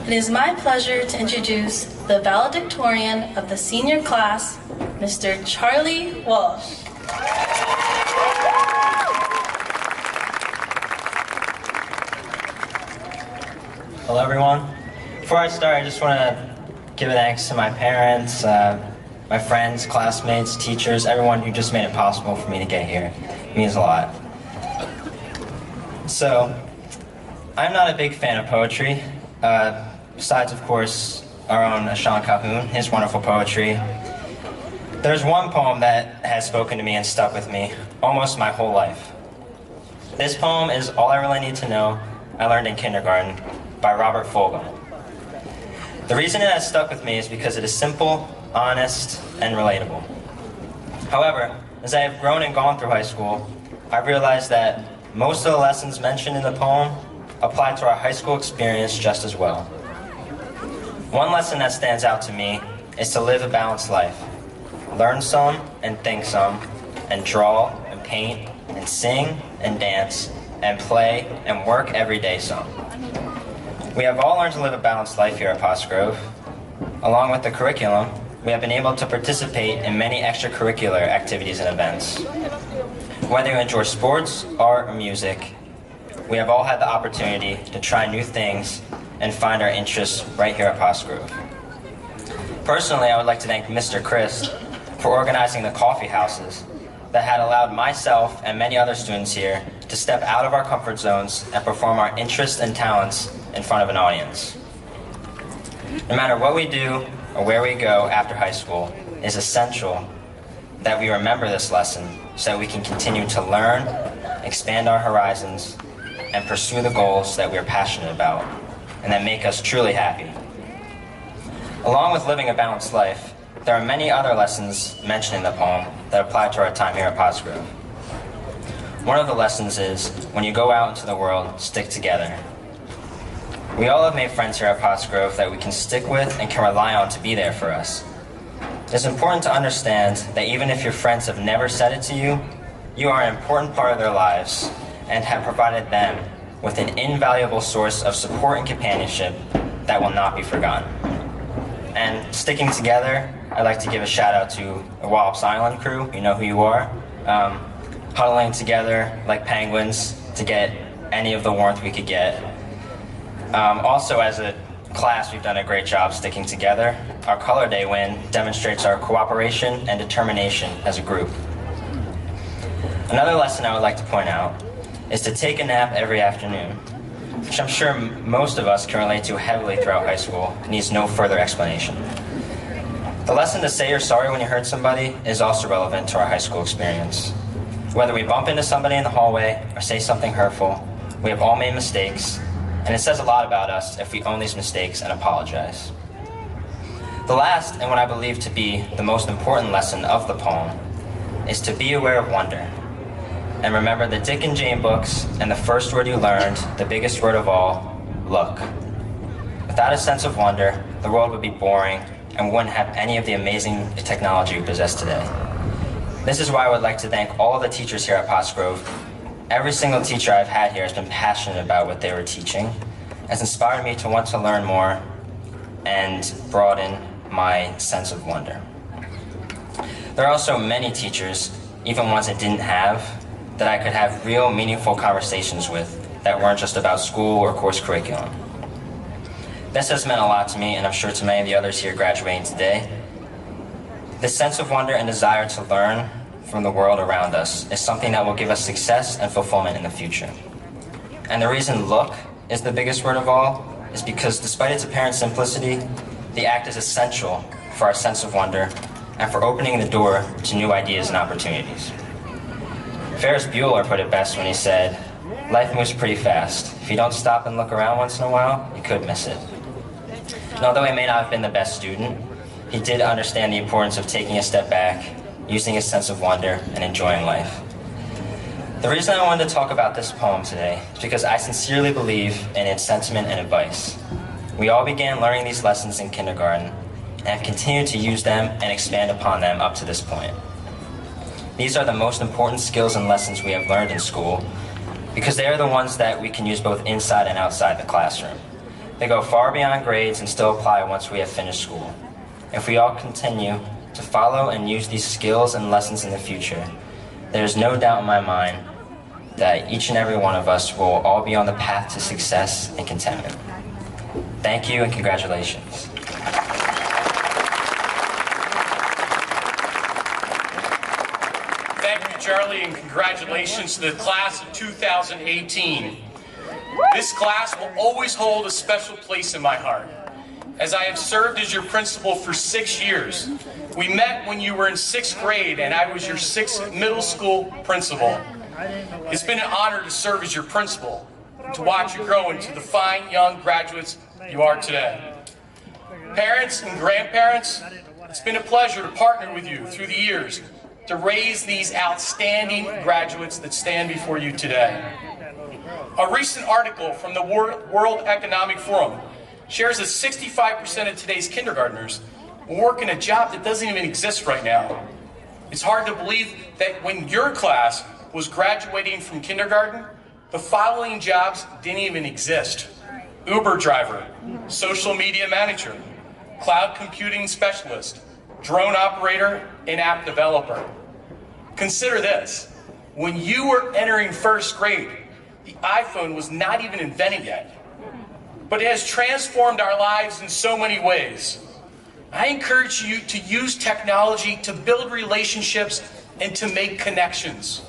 It is my pleasure to introduce the valedictorian of the senior class, Mr. Charlie Walsh. Hello everyone. Before I start, I just want to give thanks to my parents, my friends, classmates, teachers, everyone who just made it possible for me to get here. It means a lot. So, I'm not a big fan of poetry, besides of course our own Ashon Calhoun, his wonderful poetry. There's one poem that has spoken to me and stuck with me almost my whole life. This poem is All I Really Need to Know I Learned in Kindergarten by Robert Fogel. The reason it has stuck with me is because it is simple, honest, and relatable. However, as I have grown and gone through high school, I've realized that most of the lessons mentioned in the poem apply to our high school experience just as well. One lesson that stands out to me is to live a balanced life. Learn some and think some, and draw and paint and sing and dance and play and work every day some. We have all learned to live a balanced life here at Pottsgrove. Along with the curriculum, we have been able to participate in many extracurricular activities and events. Whether you enjoy sports, art, or music, we have all had the opportunity to try new things and find our interests right here at Pottsgrove. Personally, I would like to thank Mr. Chris for organizing the coffee houses that had allowed myself and many other students here to step out of our comfort zones and perform our interests and talents in front of an audience. No matter what we do or where we go after high school, it is essential that we remember this lesson so that we can continue to learn, expand our horizons, and pursue the goals that we are passionate about and that make us truly happy. Along with living a balanced life, there are many other lessons mentioned in the poem that apply to our time here at Pottsgrove. One of the lessons is, when you go out into the world, stick together. We all have made friends here at Pottsgrove that we can stick with and can rely on to be there for us. It's important to understand that even if your friends have never said it to you, you are an important part of their lives and have provided them with an invaluable source of support and companionship that will not be forgotten. And sticking together, I'd like to give a shout out to the Walsh Island crew, you know who you are, huddling together like penguins to get any of the warmth we could get. Also, as a class, we've done a great job sticking together. Our Color Day win demonstrates our cooperation and determination as a group. Another lesson I would like to point out is to take a nap every afternoon, which I'm sure most of us can relate to heavily throughout high school. It needs no further explanation. The lesson to say you're sorry when you hurt somebody is also relevant to our high school experience. Whether we bump into somebody in the hallway or say something hurtful, we have all made mistakes, and it says a lot about us if we own these mistakes and apologize. The last, and what I believe to be the most important lesson of the poem, is to be aware of wonder. And remember the Dick and Jane books, and the first word you learned, the biggest word of all, look. Without a sense of wonder, the world would be boring and wouldn't have any of the amazing technology we possess today. This is why I would like to thank all of the teachers here at Pottsgrove. Every single teacher I've had here has been passionate about what they were teaching, has inspired me to want to learn more and broaden my sense of wonder. There are also many teachers, even ones I didn't have, that I could have real, meaningful conversations with that weren't just about school or course curriculum. This has meant a lot to me, and I'm sure to many of the others here graduating today. This sense of wonder and desire to learn from the world around us is something that will give us success and fulfillment in the future. And the reason look is the biggest word of all is because despite its apparent simplicity, the act is essential for our sense of wonder and for opening the door to new ideas and opportunities. Ferris Bueller put it best when he said, "Life moves pretty fast. If you don't stop and look around once in a while, you could miss it." And although he may not have been the best student, he did understand the importance of taking a step back, using his sense of wonder, and enjoying life. The reason I wanted to talk about this poem today is because I sincerely believe in its sentiment and advice. We all began learning these lessons in kindergarten and have continued to use them and expand upon them up to this point. These are the most important skills and lessons we have learned in school because they are the ones that we can use both inside and outside the classroom. They go far beyond grades and still apply once we have finished school. If we all continue to follow and use these skills and lessons in the future, there is no doubt in my mind that each and every one of us will all be on the path to success and contentment. Thank you and congratulations. Thank you, Charlie, and congratulations to the class of 2018. This class will always hold a special place in my heart, as I have served as your principal for 6 years. We met when you were in 6th grade, and I was your 6th middle school principal. It's been an honor to serve as your principal, to watch you grow into the fine young graduates you are today. Parents and grandparents, it's been a pleasure to partner with you through the years to raise these outstanding graduates that stand before you today. A recent article from the World Economic Forum shares that 65% of today's kindergartners will work in a job that doesn't even exist right now. It's hard to believe that when your class was graduating from kindergarten, the following jobs didn't even exist: Uber driver, social media manager, cloud computing specialist, drone operator, and app developer. Consider this: when you were entering 1st grade, the iPhone was not even invented yet, but it has transformed our lives in so many ways. I encourage you to use technology to build relationships and to make connections.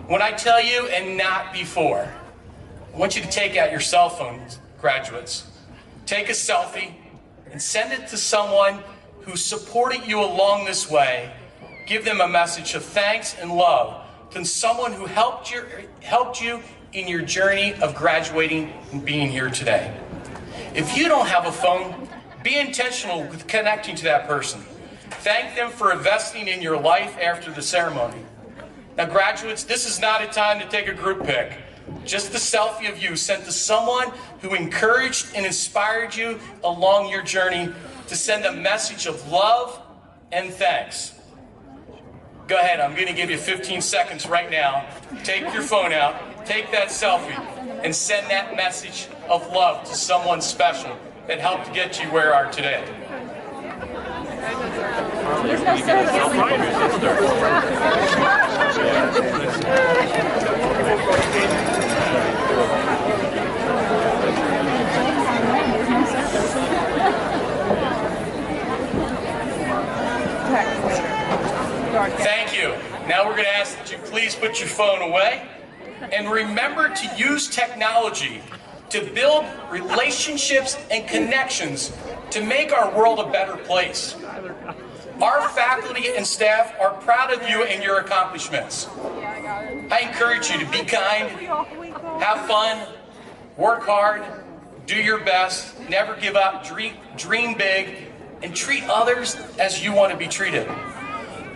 When I tell you and not before, I want you to take out your cell phones, graduates. Take a selfie and send it to someone who supported you along this way. Give them a message of thanks and love to someone who helped you in your journey of graduating and being here today. If you don't have a phone, be intentional with connecting to that person. Thank them for investing in your life after the ceremony. Now, graduates, this is not a time to take a group pic. Just the selfie of you sent to someone who encouraged and inspired you along your journey to send a message of love and thanks. Go ahead, I'm going to give you 15 seconds right now. Take your phone out, take that selfie, and send that message of love to someone special that helped get you where you are today. Thank you. Now we're going to ask that you please put your phone away and remember to use technology to build relationships and connections to make our world a better place. Our faculty and staff are proud of you and your accomplishments. I encourage you to be kind, have fun, work hard, do your best, never give up, dream big, and treat others as you want to be treated.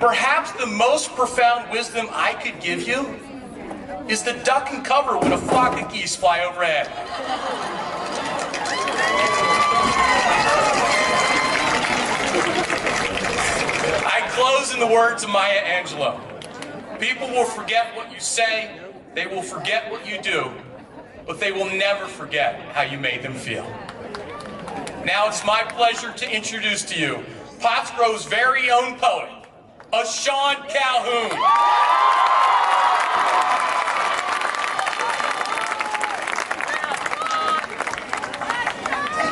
Perhaps the most profound wisdom I could give you is to duck and cover when a flock of geese fly overhead. I close in the words of Maya Angelou. People will forget what you say, they will forget what you do, but they will never forget how you made them feel. Now it's my pleasure to introduce to you Pottsgrove's very own poet, Ashon Calhoun.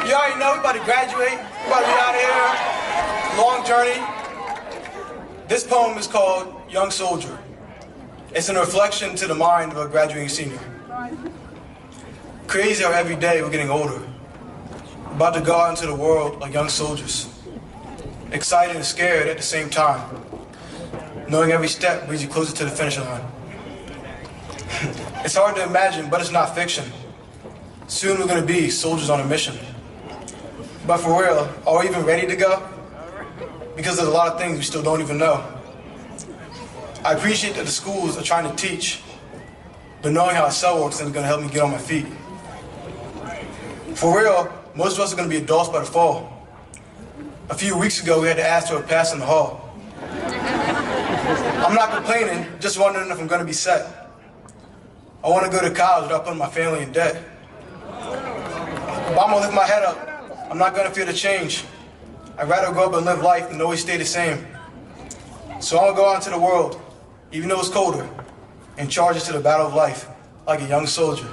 You already know, we're about to graduate, we're about to be out of here, long journey. This poem is called Young Soldier. It's a reflection to the mind of a graduating senior. Crazy how every day we're getting older, about to go out into the world like young soldiers, excited and scared at the same time, knowing every step brings you closer to the finish line. It's hard to imagine, but it's not fiction. Soon we're going to be soldiers on a mission. But for real, are we even ready to go? Because there's a lot of things we still don't even know. I appreciate that the schools are trying to teach, but knowing how a cell works is going to help me get on my feet. For real, most of us are going to be adults by the fall. A few weeks ago, we had to ask for a pass in the hall. I'm not complaining, just wondering if I'm going to be set. I want to go to college without putting my family in debt. But I'm gonna lift my head up. I'm not gonna fear the change. I'd rather grow up and live life than always stay the same. So I'm gonna go out into the world, even though it's colder, and charge into the battle of life like a young soldier.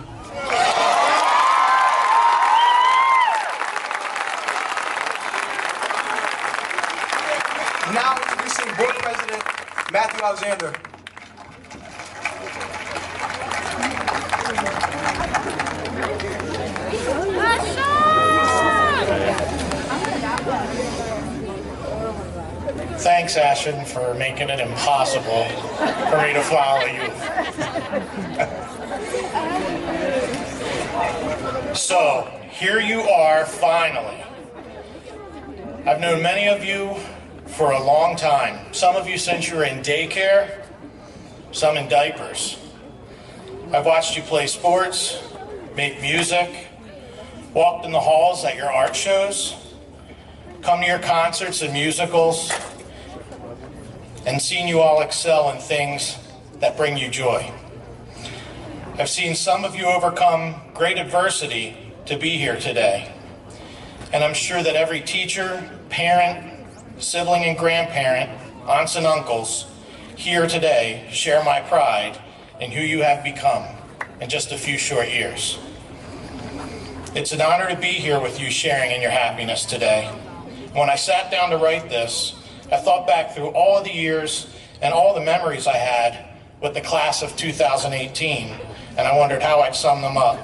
Now introducing Board President Matthew Alexander. Thanks, Ashon, for making it impossible for me to follow you. So, here you are, finally. I've known many of you for a long time. Some of you since you were in daycare, some in diapers. I've watched you play sports, make music, walked in the halls at your art shows, come to your concerts and musicals, and seen you all excel in things that bring you joy. I've seen some of you overcome great adversity to be here today. And I'm sure that every teacher, parent, sibling and grandparent, aunts and uncles here today share my pride in who you have become in just a few short years. It's an honor to be here with you sharing in your happiness today. When I sat down to write this, I thought back through all of the years and all the memories I had with the class of 2018, and I wondered how I'd sum them up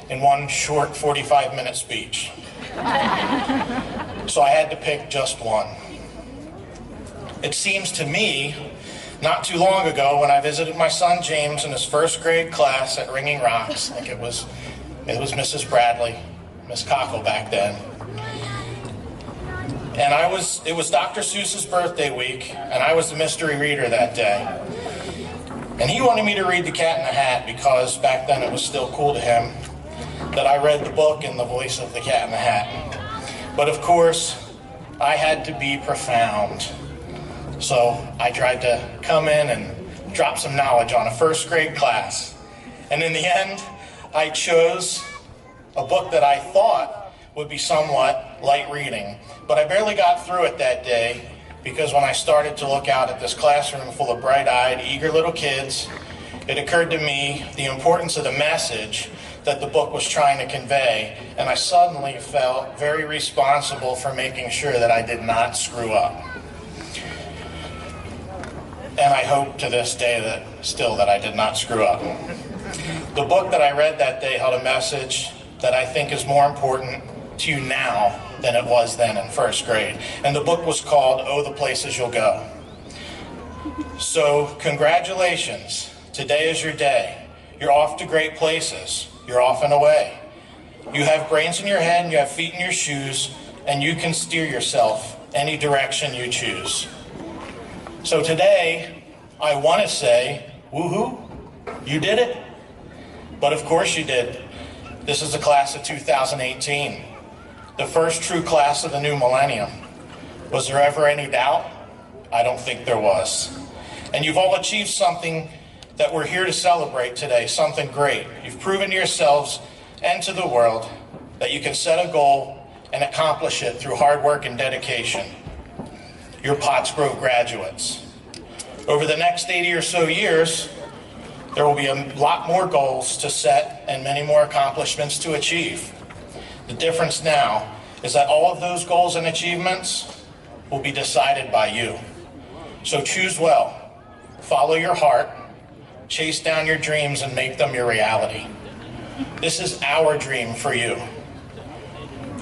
in one short 45-minute speech. So I had to pick just one. It seems to me, not too long ago, when I visited my son James in his first grade class at Ringing Rocks, I think it was Mrs. Bradley, Miss Cockle back then. And it was Dr. Seuss's birthday week, and I was the mystery reader that day. And he wanted me to read The Cat in the Hat because back then it was still cool to him that I read the book in the voice of the Cat in the Hat. But of course, I had to be profound. So I tried to come in and drop some knowledge on a first grade class. And in the end, I chose a book that I thought would be somewhat light reading. But I barely got through it that day because when I started to look out at this classroom full of bright-eyed, eager little kids, it occurred to me the importance of the message that the book was trying to convey, and I suddenly felt very responsible for making sure that I did not screw up. And I hope to this day that I did not screw up. The book that I read that day held a message that I think is more important to you now than it was then in first grade. And the book was called Oh, the Places You'll Go. So congratulations, today is your day. You're off to great places. You're off and away. You have brains in your head and you have feet in your shoes, and you can steer yourself any direction you choose. So today, I want to say, woohoo, you did it. But of course you did. This is the class of 2018, the first true class of the new millennium. Was there ever any doubt? I don't think there was. And you've all achieved something that we're here to celebrate today, something great. You've proven to yourselves and to the world that you can set a goal and accomplish it through hard work and dedication. You're Pottsgrove graduates. Over the next 80 or so years, there will be a lot more goals to set and many more accomplishments to achieve. The difference now is that all of those goals and achievements will be decided by you. So choose well, follow your heart, chase down your dreams and make them your reality. This is our dream for you.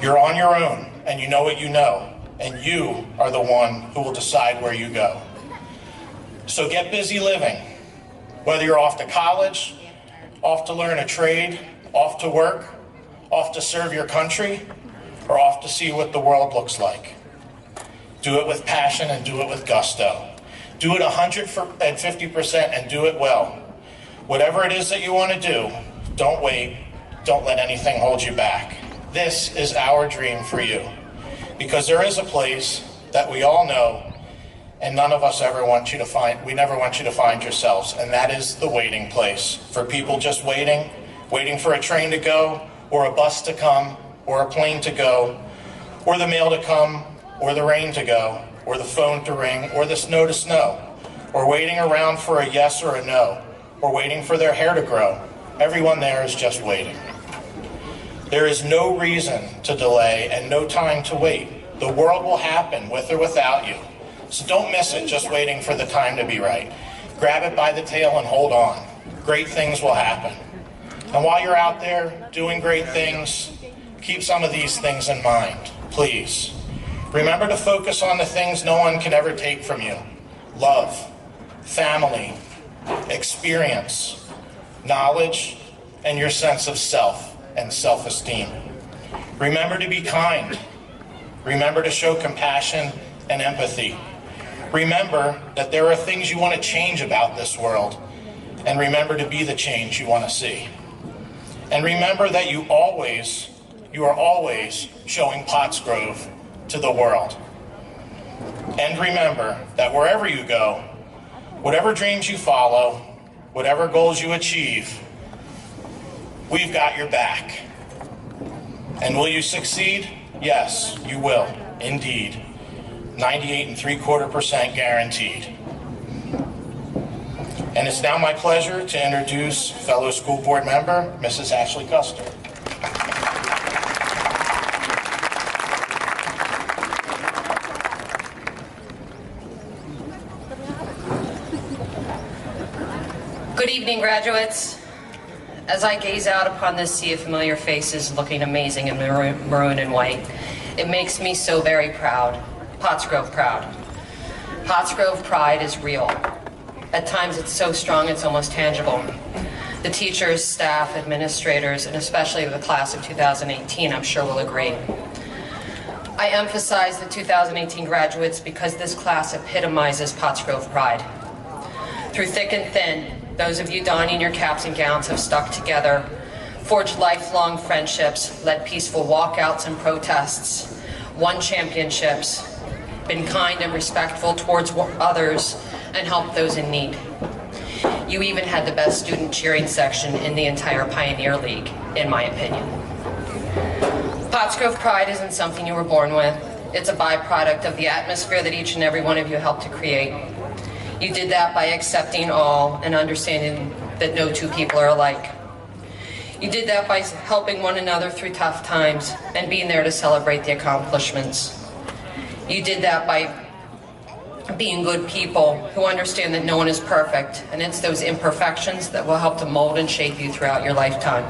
You're on your own and you know what you know, and you are the one who will decide where you go. So get busy living. Whether you're off to college, off to learn a trade, off to work, off to serve your country, or off to see what the world looks like. Do it with passion and do it with gusto. Do it 150% and do it well. Whatever it is that you want to do, don't wait. Don't let anything hold you back. This is our dream for you. Because there is a place that we all know and none of us ever want you to find, we never want you to find yourselves, and that is the waiting place. For people just waiting for a train to go or a bus to come or a plane to go, or the mail to come, or the rain to go, or the phone to ring, or the snow to snow, or waiting around for a yes or a no, or waiting for their hair to grow. Everyone there is just waiting. There is no reason to delay and no time to wait. The world will happen with or without you. So don't miss it just waiting for the time to be right. Grab it by the tail and hold on. Great things will happen. And while you're out there doing great things, keep some of these things in mind, please. Remember to focus on the things no one can ever take from you. Love, family, experience, knowledge, and your sense of self and self-esteem. Remember to be kind. Remember to show compassion and empathy. Remember that there are things you want to change about this world, and remember to be the change you want to see. And remember that you are always showing Pottsgrove to the world. And remember that wherever you go, whatever dreams you follow, whatever goals you achieve, we've got your back. And will you succeed? Yes, you will, indeed. 98.75% guaranteed. And it's now my pleasure to introduce fellow school board member, Mrs. Ashley Custer. Good evening, graduates. As I gaze out upon this sea of familiar faces looking amazing in maroon and white, it makes me so very proud. Pottsgrove proud. Pottsgrove pride is real. At times it's so strong it's almost tangible. The teachers, staff, administrators, and especially the class of 2018, I'm sure will agree. I emphasize the 2018 graduates because this class epitomizes Pottsgrove pride. Through thick and thin, those of you donning your caps and gowns have stuck together, forged lifelong friendships, led peaceful walkouts and protests, won championships, been kind and respectful towards others, and helped those in need. You even had the best student cheering section in the entire Pioneer League, in my opinion. Pottsgrove pride isn't something you were born with. It's a byproduct of the atmosphere that each and every one of you helped to create. You did that by accepting all and understanding that no two people are alike. You did that by helping one another through tough times and being there to celebrate the accomplishments. You did that by being good people who understand that no one is perfect, and it's those imperfections that will help to mold and shape you throughout your lifetime.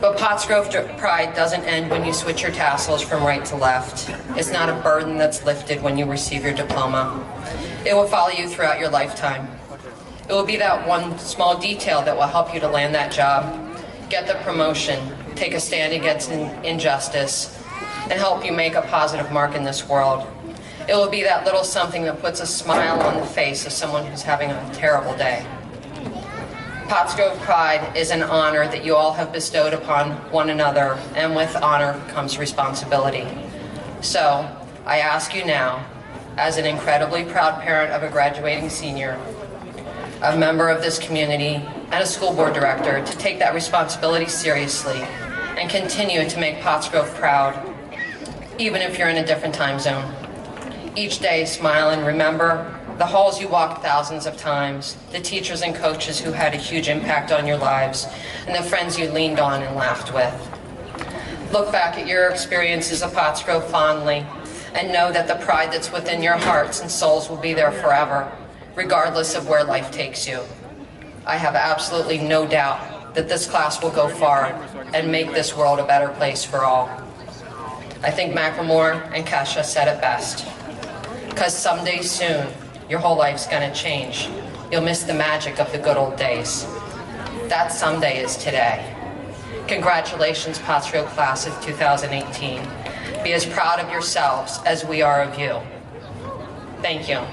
But Pottsgrove pride doesn't end when you switch your tassels from right to left. It's not a burden that's lifted when you receive your diploma. It will follow you throughout your lifetime. It will be that one small detail that will help you to land that job, get the promotion, take a stand against injustice, and help you make a positive mark in this world. It will be that little something that puts a smile on the face of someone who's having a terrible day. Pottsgrove pride is an honor that you all have bestowed upon one another, and with honor comes responsibility. So, I ask you now, as an incredibly proud parent of a graduating senior, a member of this community, and a school board director, to take that responsibility seriously and continue to make Pottsgrove proud, even if you're in a different time zone. Each day, smile and remember the halls you walked thousands of times, the teachers and coaches who had a huge impact on your lives, and the friends you leaned on and laughed with. Look back at your experiences of Pottsgrove fondly, and know that the pride that's within your hearts and souls will be there forever, regardless of where life takes you. I have absolutely no doubt that this class will go far and make this world a better place for all. I think Macklemore and Kesha said it best. Because someday soon, your whole life's gonna change. You'll miss the magic of the good old days. That someday is today. Congratulations, Pottsgrove class of 2018. Be as proud of yourselves as we are of you. Thank you. And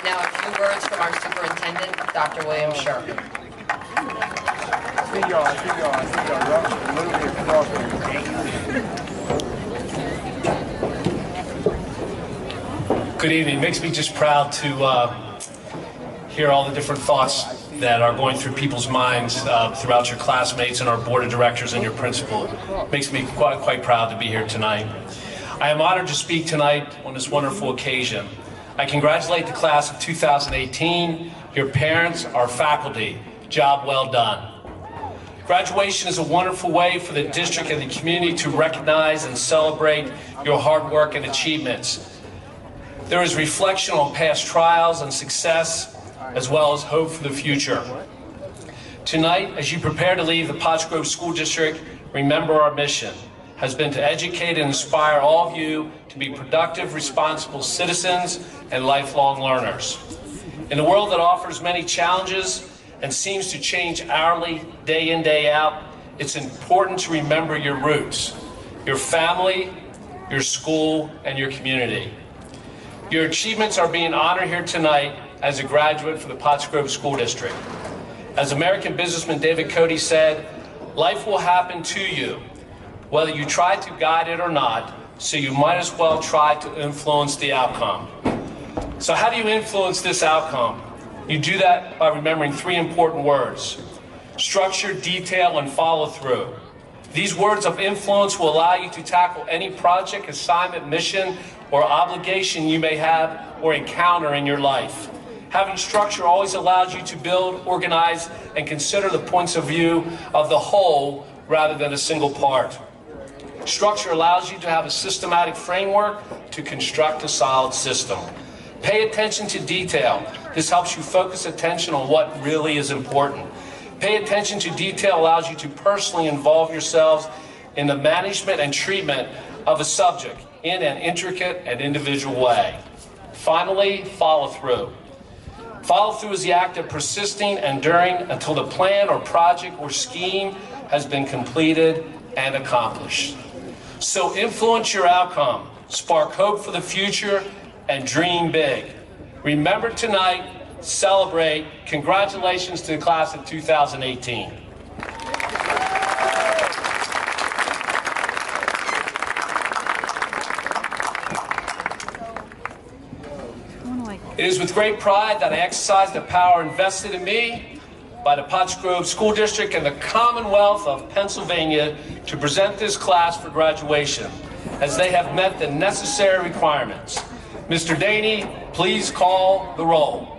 now a few words from our superintendent, Dr. William Scherr. See y'all. Moving across. Good evening. It makes me just proud to hear all the different thoughts that are going through people's minds throughout your classmates and our board of directors and your principal. It makes me quite proud to be here tonight. I am honored to speak tonight on this wonderful occasion. I congratulate the class of 2018, your parents, our faculty. Job well done. Graduation is a wonderful way for the district and the community to recognize and celebrate your hard work and achievements. There is reflection on past trials and success, as well as hope for the future. Tonight, as you prepare to leave the Pottsgrove School District, remember our mission has been to educate and inspire all of you to be productive, responsible citizens and lifelong learners. In a world that offers many challenges and seems to change hourly, day in, day out, it's important to remember your roots, your family, your school, and your community. Your achievements are being honored here tonight as a graduate for the Pottsgrove School District. As American businessman David Cody said, life will happen to you, whether you try to guide it or not, so you might as well try to influence the outcome. So how do you influence this outcome? You do that by remembering three important words: structure, detail, and follow through. These words of influence will allow you to tackle any project, assignment, mission, or obligation you may have or encounter in your life. Having structure always allows you to build, organize, and consider the points of view of the whole rather than a single part. Structure allows you to have a systematic framework to construct a solid system. Pay attention to detail. This helps you focus attention on what really is important. Pay attention to detail allows you to personally involve yourselves in the management and treatment of a subject in an intricate and individual way. Finally, follow through. Follow through is the act of persisting and enduring until the plan or project or scheme has been completed and accomplished. So influence your outcome, spark hope for the future, and dream big. Remember tonight, celebrate. Congratulations to the class of 2018. It is with great pride that I exercise the power invested in me by the Pottsgrove School District and the Commonwealth of Pennsylvania to present this class for graduation, as they have met the necessary requirements. Mr. Daney, please call the roll.